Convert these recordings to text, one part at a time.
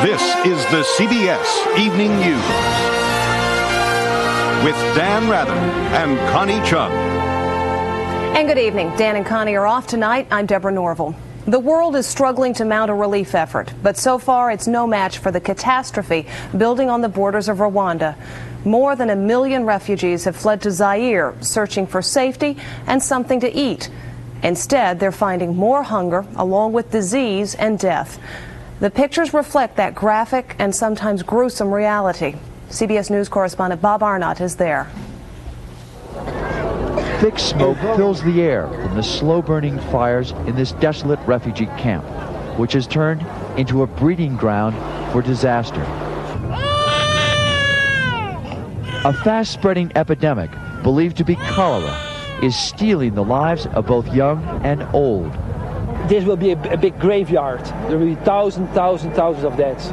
This is the CBS Evening News with Dan Rather and Connie Chung. And good evening. Dan and Connie are off tonight. I'm Deborah Norville. The world is struggling to mount a relief effort, but so far it's no match for the catastrophe building on the borders of Rwanda. More than 1 million refugees have fled to Zaire, searching for safety and something to eat. Instead, they're finding more hunger, along with disease and death. The pictures reflect that graphic and sometimes gruesome reality. CBS News correspondent Bob Arnott is there. Thick smoke fills the air from the slow-burning fires in this desolate refugee camp, which has turned into a breeding ground for disaster. A fast-spreading epidemic, believed to be cholera, is stealing the lives of both young and old. This will be a big graveyard. There will be thousands of deaths.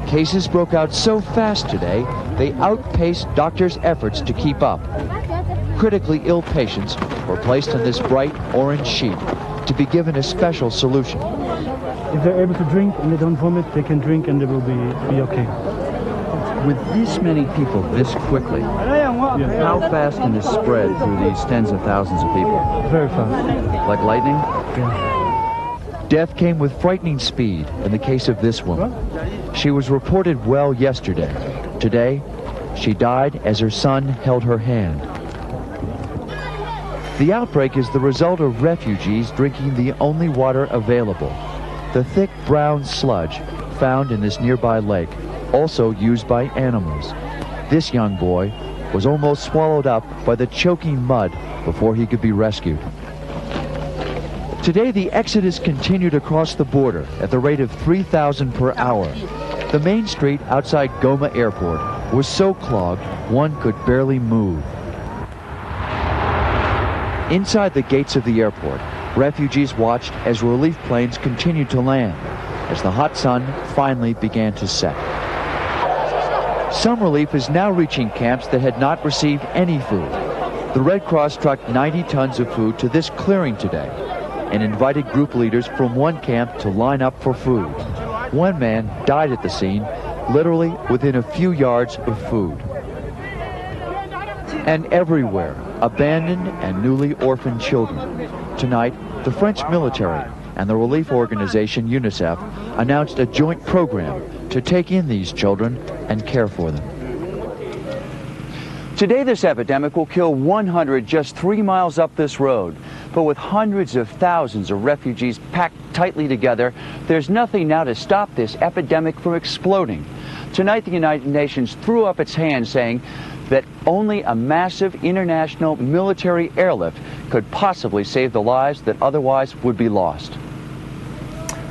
Cases broke out so fast today, they outpaced doctors' efforts to keep up. Critically ill patients were placed on this bright orange sheet to be given a special solution. If they're able to drink and they don't vomit, they can drink and they will be okay. With this many people this quickly, how fast can this spread through these tens of thousands of people? Very fast. Like lightning? Yeah. Death came with frightening speed in the case of this woman. She was reported well yesterday. Today, she died as her son held her hand. The outbreak is the result of refugees drinking the only water available, the thick brown sludge found in this nearby lake, also used by animals. This young boy was almost swallowed up by the choking mud before he could be rescued. Today, the exodus continued across the border at the rate of 3,000 per hour. The main street outside Goma Airport was so clogged one could barely move. Inside the gates of the airport, refugees watched as relief planes continued to land, as the hot sun finally began to set. Some relief is now reaching camps that had not received any food. The Red Cross trucked 90 tons of food to this clearing today and invited group leaders from one camp to line up for food. One man died at the scene, literally within a few yards of food. And everywhere, abandoned and newly orphaned children. Tonight, the French military and the relief organization UNICEF announced a joint program to take in these children and care for them. Today, this epidemic will kill 100 just 3 miles up this road. But with hundreds of thousands of refugees packed tightly together, there's nothing now to stop this epidemic from exploding. Tonight, the United Nations threw up its hands, saying that only a massive international military airlift could possibly save the lives that otherwise would be lost.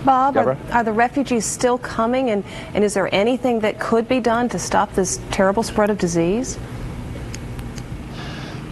Bob, are the refugees still coming, and is there anything that could be done to stop this terrible spread of disease?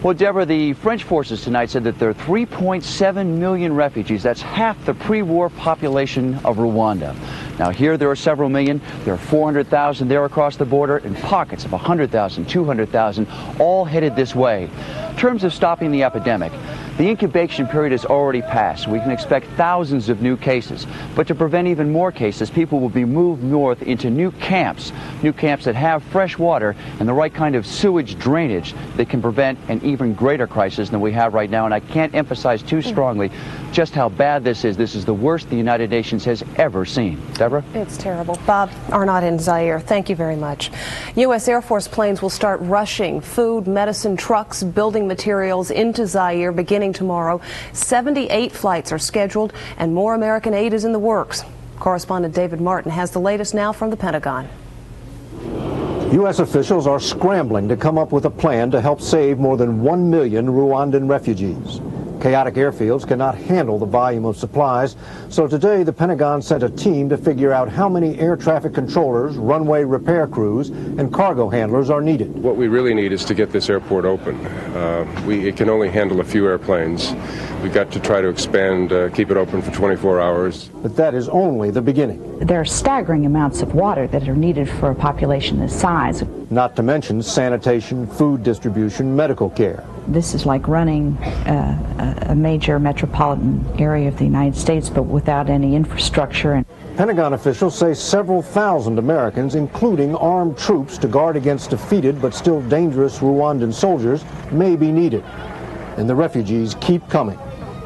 Well, Deborah, the French forces tonight said that there are 3.7 million refugees. That's half the pre-war population of Rwanda. Now, here there are several million. There are 400,000 there across the border, and pockets of 100,000, 200,000, all headed this way. In terms of stopping the epidemic, the incubation period has already passed. We can expect thousands of new cases. But to prevent even more cases, people will be moved north into new camps that have fresh water and the right kind of sewage drainage that can prevent an even greater crisis than we have right now. And I can't emphasize too strongly just how bad this is. This is the worst the United Nations has ever seen. Deborah? It's terrible. Bob Arnott in Zaire, thank you very much. U.S. Air Force planes will start rushing food, medicine, trucks, building materials into Zaire beginning tomorrow. 78 flights are scheduled, and more American aid is in the works. Correspondent David Martin has the latest now from the Pentagon. U.S. officials are scrambling to come up with a plan to help save more than 1 million Rwandan refugees. Chaotic airfields cannot handle the volume of supplies, so today the Pentagon sent a team to figure out how many air traffic controllers, runway repair crews, and cargo handlers are needed. What we really need is to get this airport open. It can only handle a few airplanes. We've got to try to expand, keep it open for 24 hours. But that is only the beginning. There are staggering amounts of water that are needed for a population this size. Not to mention sanitation, food distribution, medical care. This is like running a major metropolitan area of the United States, but without any infrastructure. Pentagon officials say several thousand Americans, including armed troops to guard against defeated but still dangerous Rwandan soldiers, may be needed. And the refugees keep coming.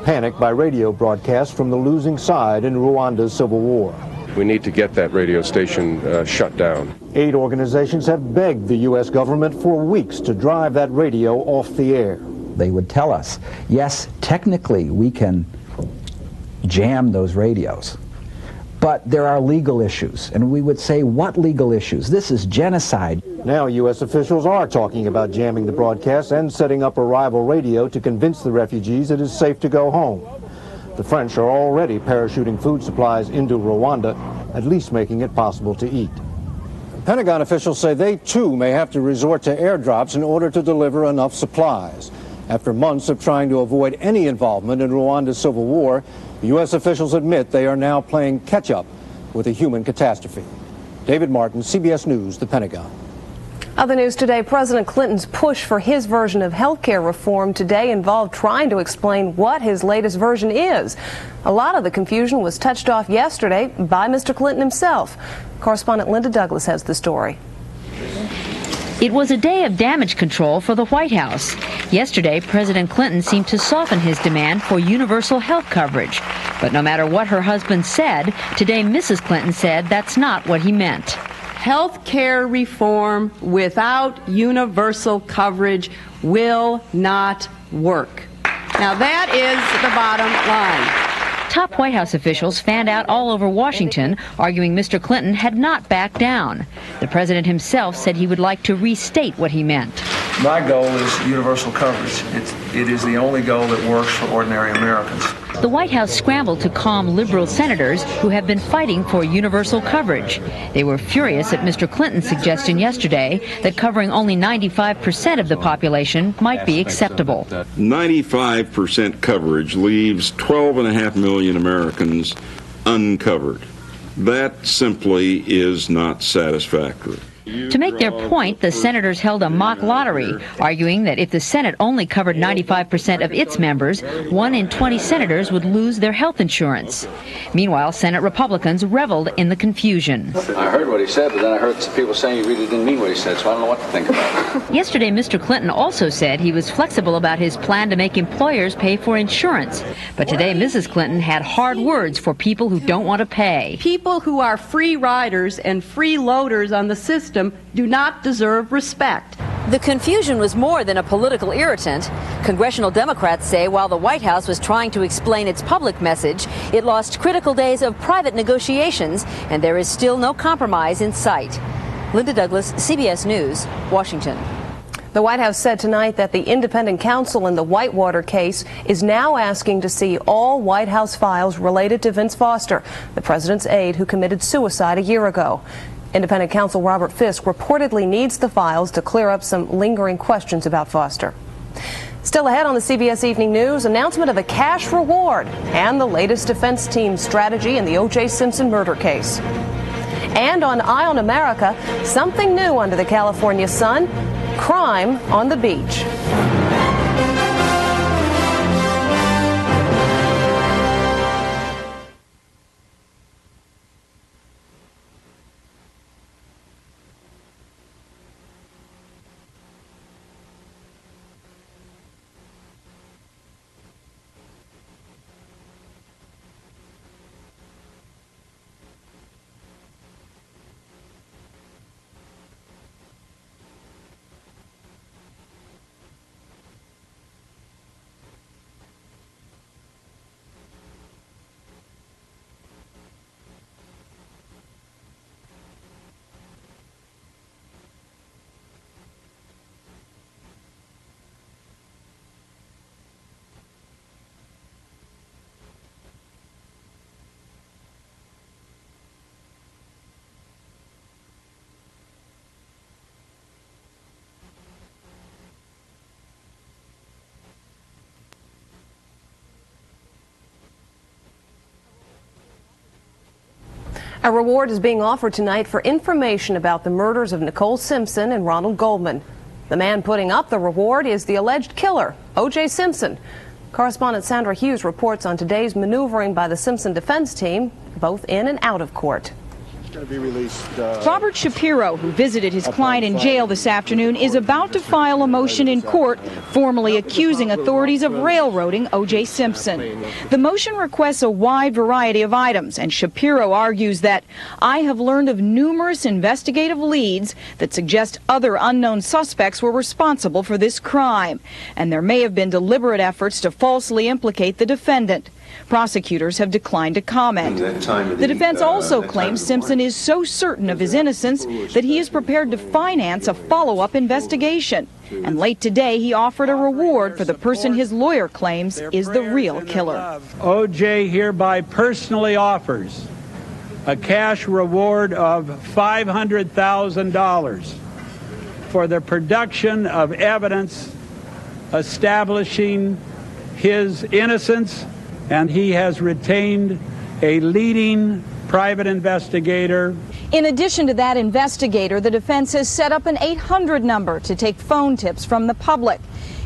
Panic by radio broadcasts from the losing side in Rwanda's civil war. We need to get that radio station shut down. Aid organizations have begged the U.S. government for weeks to drive that radio off the air. They would tell us, yes, technically we can jam those radios, but there are legal issues. And we would say, what legal issues? This is genocide. Now U.S. officials are talking about jamming the broadcast and setting up a rival radio to convince the refugees it is safe to go home. The French are already parachuting food supplies into Rwanda, at least making it possible to eat. Pentagon officials say they too may have to resort to airdrops in order to deliver enough supplies. After months of trying to avoid any involvement in Rwanda's civil war, U.S. officials admit they are now playing catch-up with a human catastrophe. David Martin, CBS News, the Pentagon. Other news today, President Clinton's push for his version of health care reform today involved trying to explain what his latest version is. A lot of the confusion was touched off yesterday by Mr. Clinton himself. Correspondent Linda Douglas has the story. It was a day of damage control for the White House. Yesterday, President Clinton seemed to soften his demand for universal health coverage. But no matter what her husband said, today Mrs. Clinton said that's not what he meant. Health care reform without universal coverage will not work. Now that is the bottom line. Top White House officials fanned out all over Washington, arguing Mr. Clinton had not backed down. The president himself said he would like to restate what he meant. My goal is universal coverage. It is the only goal that works for ordinary Americans. The White House scrambled to calm liberal senators who have been fighting for universal coverage. They were furious at Mr. Clinton's suggestion yesterday that covering only 95% of the population might be acceptable. 95% coverage leaves 12.5 million Americans uncovered. That simply is not satisfactory. To make their point, the senators held a mock lottery, arguing that if the Senate only covered 95% of its members, 1 in 20 senators would lose their health insurance. Meanwhile, Senate Republicans reveled in the confusion. I heard what he said, but then I heard people saying he really didn't mean what he said, so I don't know what to think about it. Yesterday, Mr. Clinton also said he was flexible about his plan to make employers pay for insurance. But today, Mrs. Clinton had hard words for people who don't want to pay. People who are free riders and freeloaders on the system do not deserve respect. The confusion was more than a political irritant. Congressional Democrats say while the White House was trying to explain its public message, it lost critical days of private negotiations, and there is still no compromise in sight. Linda Douglas, CBS News, Washington. The White House said tonight that the independent counsel in the Whitewater case is now asking to see all White House files related to Vince Foster, the president's aide who committed suicide a year ago. Independent counsel Robert Fisk reportedly needs the files to clear up some lingering questions about Foster. Still ahead on the CBS Evening News, announcement of a cash reward and the latest defense team's strategy in the O.J. Simpson murder case. And on Eye on America, something new under the California sun, crime on the beach. A reward is being offered tonight for information about the murders of Nicole Simpson and Ronald Goldman. The man putting up the reward is the alleged killer, O.J. Simpson. Correspondent Sandra Hughes reports on today's maneuvering by the Simpson defense team, both in and out of court. Going to be released. Robert Shapiro, who visited his client in jail this afternoon, is about to file a motion in court formally accusing authorities of railroading O.J. Simpson. The motion requests a wide variety of items, and Shapiro argues that I have learned of numerous investigative leads that suggest other unknown suspects were responsible for this crime, and there may have been deliberate efforts to falsely implicate the defendant. Prosecutors have declined to comment. The defense also claims Simpson is so certain of his innocence that he is prepared to finance a follow-up investigation. And late today, he offered a reward for the person his lawyer claims is the real killer. O.J. hereby personally offers a cash reward of $500,000 for the production of evidence establishing his innocence, and he has retained a leading private investigator. In addition to that investigator, the defense has set up an 800 number to take phone tips from the public.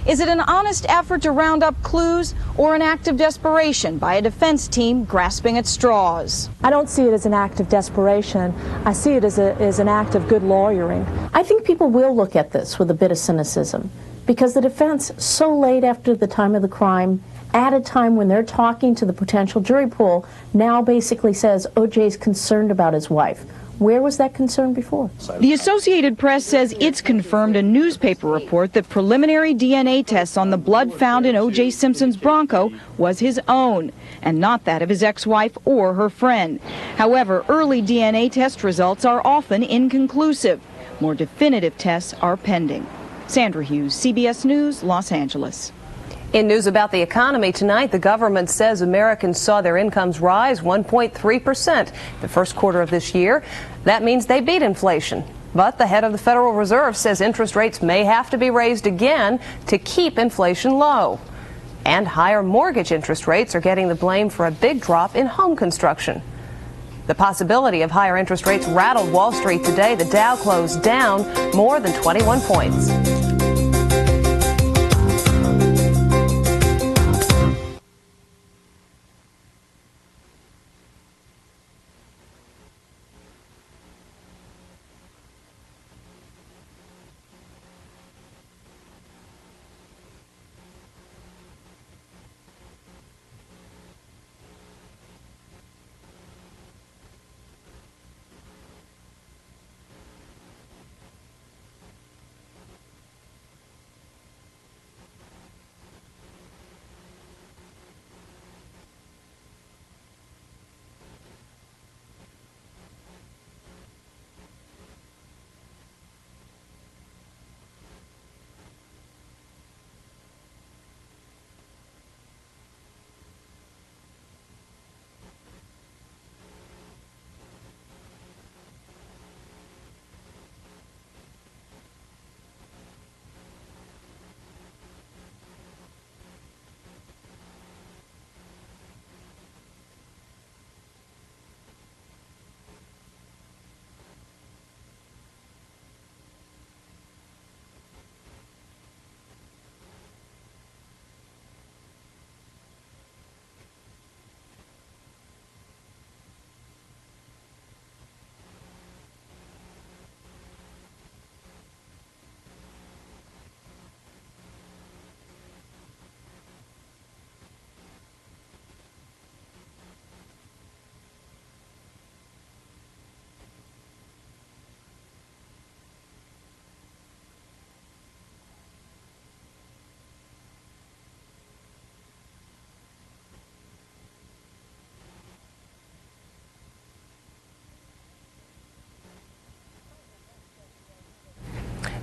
Is it an honest effort to round up clues or an act of desperation by a defense team grasping at straws? I don't see it as an act of desperation. I see it as an act of good lawyering. I think people will look at this with a bit of cynicism because the defense, so late after the time of the crime, at a time when they're talking to the potential jury pool, now basically says O.J.'s concerned about his wife. Where was that concern before? The Associated Press says it's confirmed a newspaper report that preliminary DNA tests on the blood found in O.J. Simpson's Bronco was his own, and not that of his ex-wife or her friend. However, early DNA test results are often inconclusive. More definitive tests are pending. Sandra Hughes, CBS News, Los Angeles. In news about the economy tonight, the government says Americans saw their incomes rise 1.3% the first quarter of this year. That means they beat inflation. But the head of the Federal Reserve says interest rates may have to be raised again to keep inflation low. And higher mortgage interest rates are getting the blame for a big drop in home construction. The possibility of higher interest rates rattled Wall Street today. The Dow closed down more than 21 points.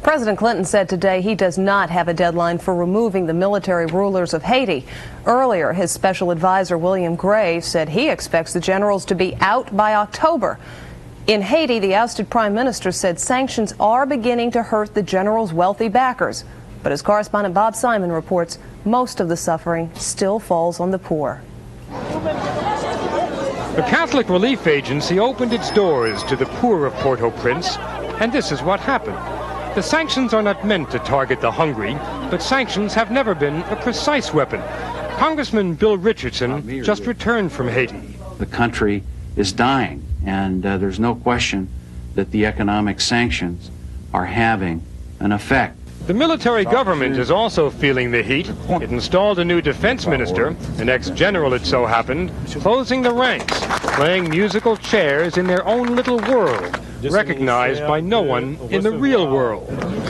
President Clinton said today he does not have a deadline for removing the military rulers of Haiti. Earlier, his special advisor, William Gray, said he expects the generals to be out by October. In Haiti, the ousted prime minister said sanctions are beginning to hurt the generals' wealthy backers. But as correspondent Bob Simon reports, most of the suffering still falls on the poor. The Catholic Relief Agency opened its doors to the poor of Port-au-Prince, and this is what happened. The sanctions are not meant to target the hungry, but sanctions have never been a precise weapon. Congressman Bill Richardson just returned from Haiti. The country is dying, and there's no question that the economic sanctions are having an effect. The military government is also feeling the heat. It installed a new defense minister, an ex-general it so happened, closing the ranks, playing musical chairs in their own little world, recognized by no one in the real world.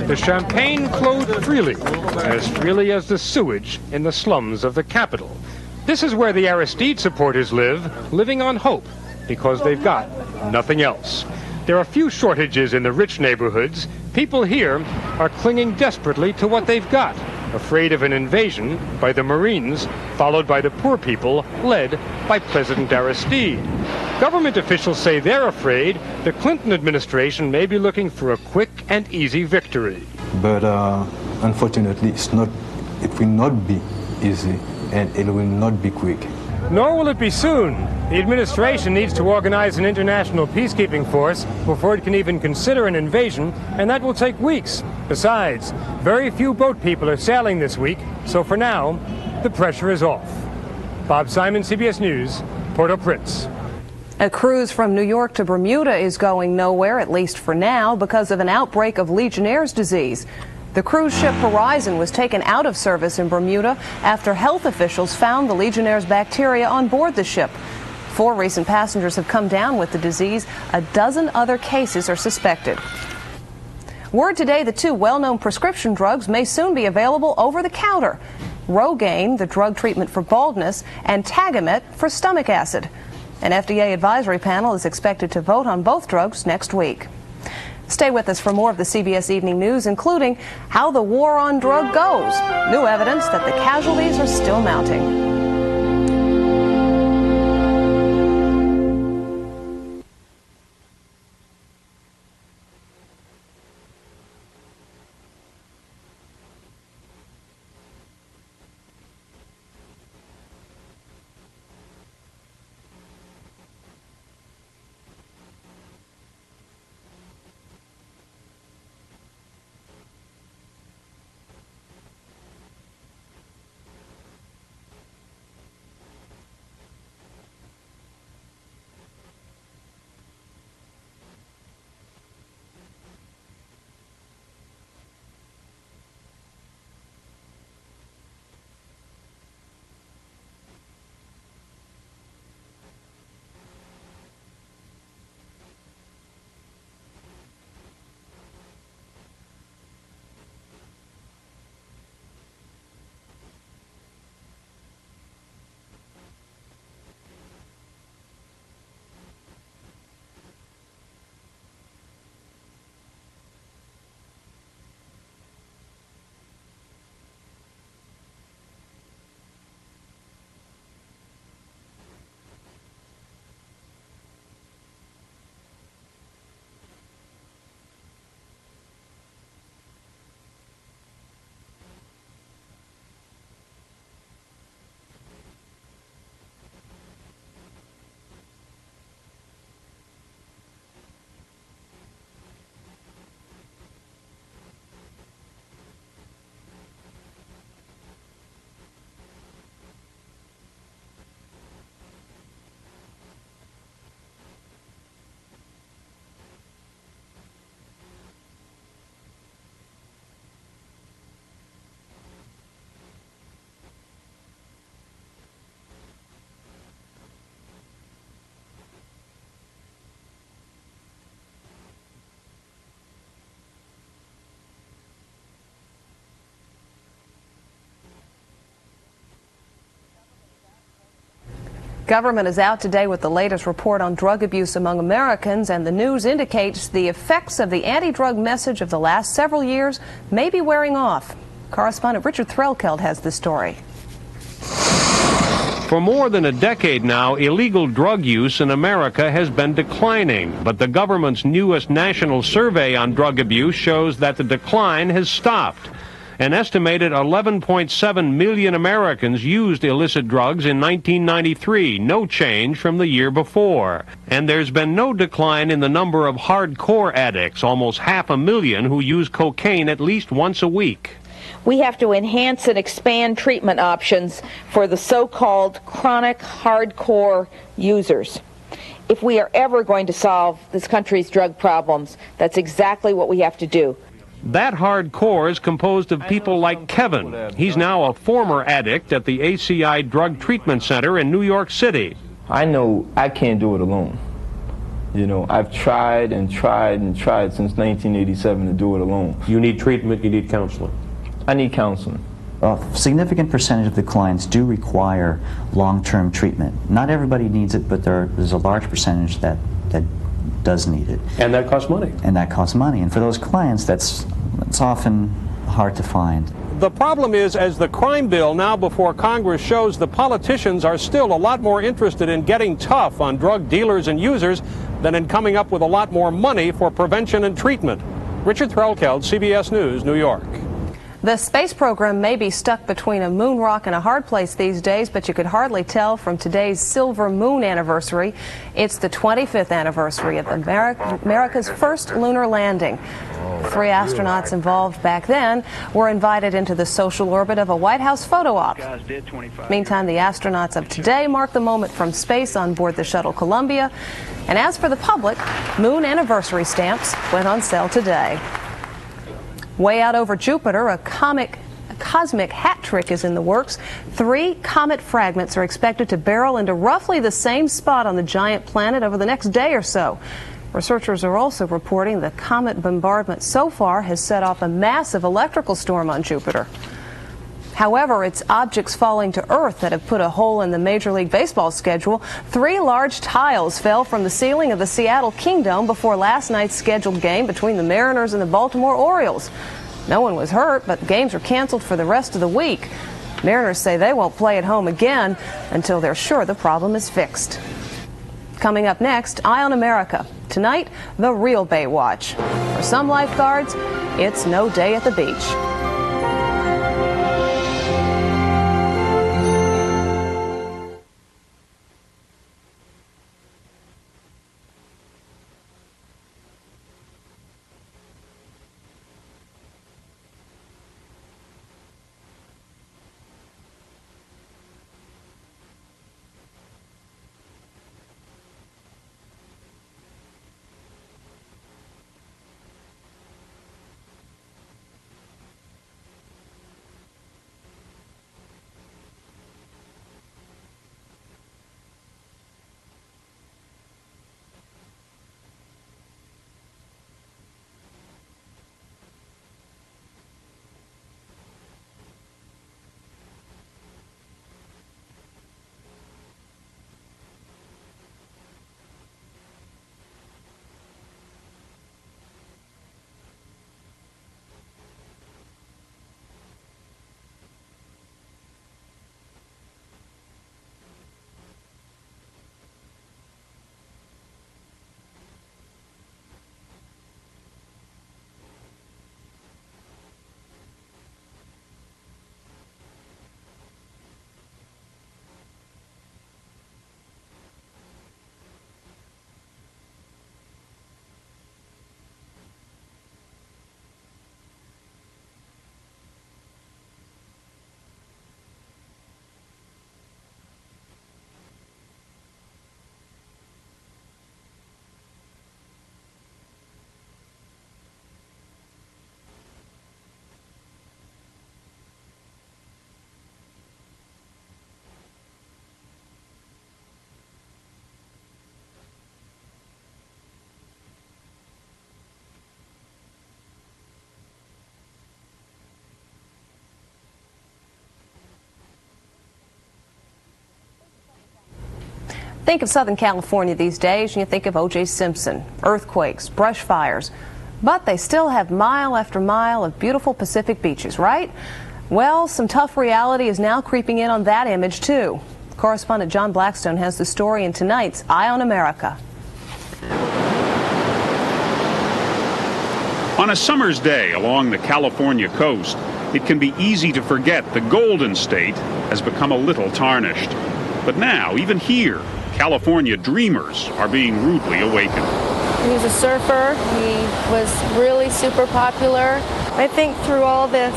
The champagne flowed freely as the sewage in the slums of the capital. This is where the Aristide supporters live, living on hope, because they've got nothing else. There are few shortages in the rich neighborhoods. People here are clinging desperately to what they've got, afraid of an invasion by the Marines, followed by the poor people, led by President Aristide. Government officials say they're afraid the Clinton administration may be looking for a quick and easy victory. But unfortunately, it will not be easy, and it will not be quick. Nor will it be soon. The administration needs to organize an international peacekeeping force before it can even consider an invasion, and that will take weeks. Besides, very few boat people are sailing this week, so for now, the pressure is off. Bob Simon, CBS News, Port-au-Prince. A cruise from New York to Bermuda is going nowhere, at least for now, because of an outbreak of Legionnaire's disease. The cruise ship Horizon was taken out of service in Bermuda after health officials found the Legionnaire's bacteria on board the ship. 4 recent passengers have come down with the disease. A dozen other cases are suspected. Word today that 2 well-known prescription drugs may soon be available over the counter. Rogaine, the drug treatment for baldness, and Tagamet for stomach acid. An FDA advisory panel is expected to vote on both drugs next week. Stay with us for more of the CBS Evening News, including how the war on drug goes. New evidence that the casualties are still mounting. Government is out today with the latest report on drug abuse among Americans, and the news indicates the effects of the anti-drug message of the last several years may be wearing off. Correspondent Richard Threlkeld has the story. For more than a decade now, illegal drug use in America has been declining, but the government's newest national survey on drug abuse shows that the decline has stopped. An estimated 11.7 million Americans used illicit drugs in 1993, no change from the year before. And there's been no decline in the number of hardcore addicts, almost 500,000 who use cocaine at least once a week. we have to enhance and expand treatment options for the so-called chronic hardcore users. If we are ever going to solve this country's drug problems, that's exactly what we have to do. That hardcore is composed of people like Kevin. He's now a former addict at the ACI Drug Treatment Center in New York City. I know I can't do it alone. You know, I've tried and tried and tried since 1987 to do it alone. You need treatment, you need counseling. I need counseling. A significant percentage of the clients do require long-term treatment. Not everybody needs it, but there's a large percentage that does need it. And that costs money. And that costs money. And for those clients, that's often hard to find. The problem is, as the crime bill now before Congress shows, the politicians are still a lot more interested in getting tough on drug dealers and users than in coming up with a lot more money for prevention and treatment. Richard Threlkeld, CBS News, New York. The space program may be stuck between a moon rock and a hard place these days, but you could hardly tell from today's Silver Moon anniversary. It's the 25th anniversary of America's first lunar landing. The 3 astronauts involved back then were invited into the social orbit of a White House photo op. Meantime, the astronauts of today mark the moment from space on board the shuttle Columbia. And as for the public, moon anniversary stamps went on sale today. Way out over Jupiter, a cosmic hat trick is in the works. 3 comet fragments are expected to barrel into roughly the same spot on the giant planet over the next day or so. Researchers are also reporting the comet bombardment so far has set off a massive electrical storm on Jupiter. However, it's objects falling to Earth that have put a hole in the Major League Baseball schedule. 3 large tiles fell from the ceiling of the Seattle Kingdome before last night's scheduled game between the Mariners and the Baltimore Orioles. No one was hurt, but games are canceled for the rest of the week. Mariners say they won't play at home again until they're sure the problem is fixed. Coming up next, Eye on America. Tonight, the real Baywatch. For some lifeguards, it's no day at the beach. Think of Southern California these days and you think of O.J. Simpson, earthquakes, brush fires. But they still have mile after mile of beautiful Pacific beaches, right? Well, some tough reality is now creeping in on that image, too. Correspondent John Blackstone has the story in tonight's Eye on America. On a summer's day along the California coast, it can be easy to forget the Golden State has become a little tarnished. But now, even here, California dreamers are being rudely awakened. He's a surfer. He was really super popular. I think through all this,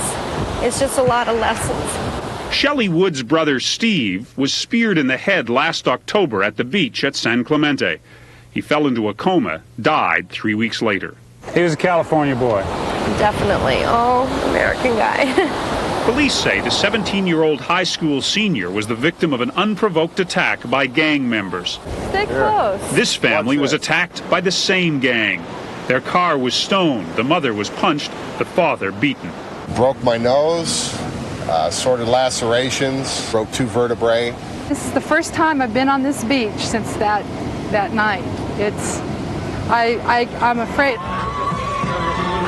It's just a lot of lessons. Shelley Wood's brother Steve was speared in the head last October at the beach at San Clemente. He fell into a coma, died 3 weeks later. He was a California boy. Definitely. Oh, American guy. Police say the 17-year-old high school senior was the victim of an unprovoked attack by gang members. Stay close. This family was attacked by the same gang. Their car was stoned, the mother was punched, the father beaten. Broke my nose, assorted lacerations, broke 2 vertebrae. This is the first time I've been on this beach since that night. I'm afraid.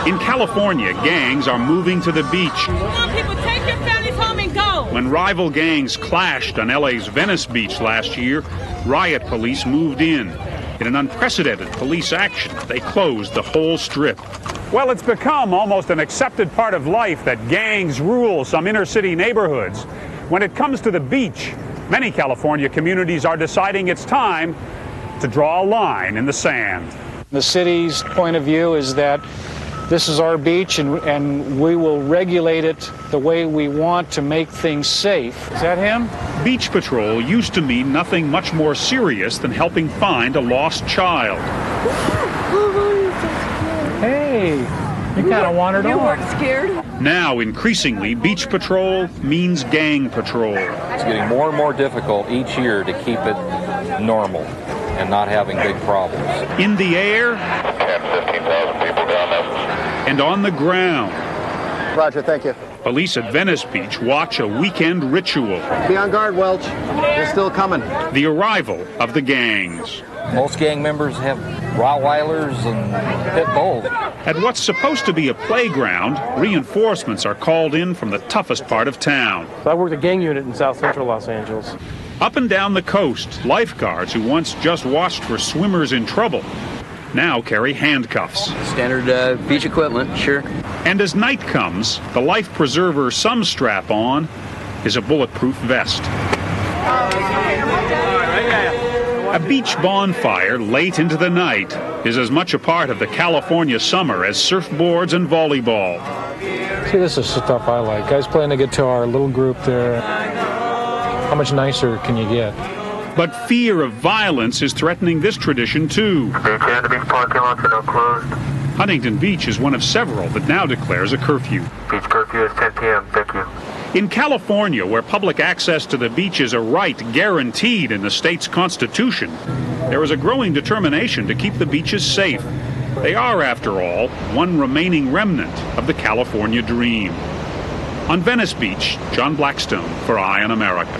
In California, gangs are moving to the beach. Come on, people, take your families home and go. When rival gangs clashed on LA's Venice Beach last year, riot police moved in. In an unprecedented police action, they closed the whole strip. Well, it's become almost an accepted part of life that gangs rule some inner city neighborhoods. When it comes to the beach, many California communities are deciding it's time to draw a line in the sand. The city's point of view is that this is our beach and we will regulate it the way we want to make things safe. Is that him? Beach patrol used to mean nothing much more serious than helping find a lost child. Hey, you kind of wandered off. You weren't scared? Now, increasingly, beach patrol means gang patrol. It's getting more and more difficult each year to keep it normal and not having big problems. In the air, 15,000 people down there. and on the ground. Roger, thank you. Police at Venice Beach watch a weekend ritual. Be on guard, Welch. They're still coming. The arrival of the gangs. Most gang members have Rottweilers and pit bulls. At what's supposed to be a playground, reinforcements are called in from the toughest part of town. I worked a gang unit in South Central Los Angeles. Up and down the coast, lifeguards who once just watched for swimmers in trouble now carry handcuffs. Standard beach equipment, sure. And as night comes, the life preserver some strap on is a bulletproof vest. A beach bonfire late into the night is as much a part of the California summer as surfboards and volleyball. See, this is stuff I like. Guys playing the guitar, a little group there. How much nicer can you get? But fear of violence is threatening this tradition too. The beach parking lots are now closed. Huntington Beach is one of several that now declares a curfew. Beach curfew is 10 p.m. Thank you. In California, where public access to the beach is a right guaranteed in the state's constitution, there is a growing determination to keep the beaches safe. They are, after all, one remaining remnant of the California dream. On Venice Beach, John Blackstone for Eye on America.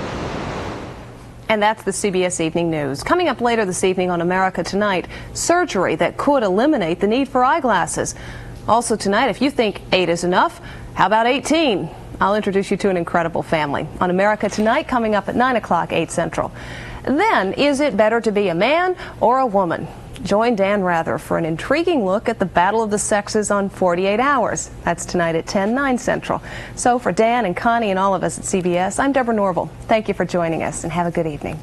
And that's the CBS Evening News. Coming up later this evening on America Tonight, surgery that could eliminate the need for eyeglasses. Also tonight, if you think 8 is enough, how about 18? I'll introduce you to an incredible family. On America Tonight, coming up at 9 o'clock, 8 Central. Then, is it better to be a man or a woman? Join Dan Rather for an intriguing look at the battle of the sexes on 48 Hours. That's tonight at 10, 9 Central. So for Dan and Connie and all of us at CBS, I'm Deborah Norville. Thank you for joining us and have a good evening.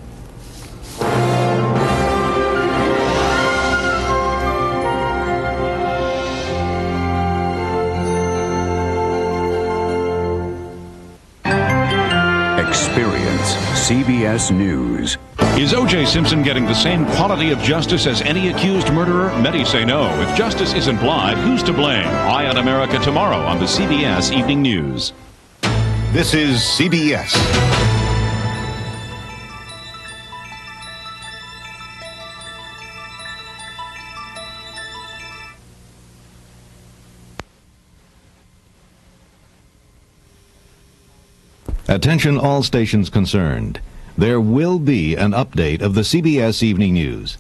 Experience CBS News. Is O.J. Simpson getting the same quality of justice as any accused murderer? Many say no. If justice isn't blind, who's to blame? Eye on America tomorrow on the CBS Evening News. This is CBS. Attention all stations concerned. There will be an update of the CBS Evening News.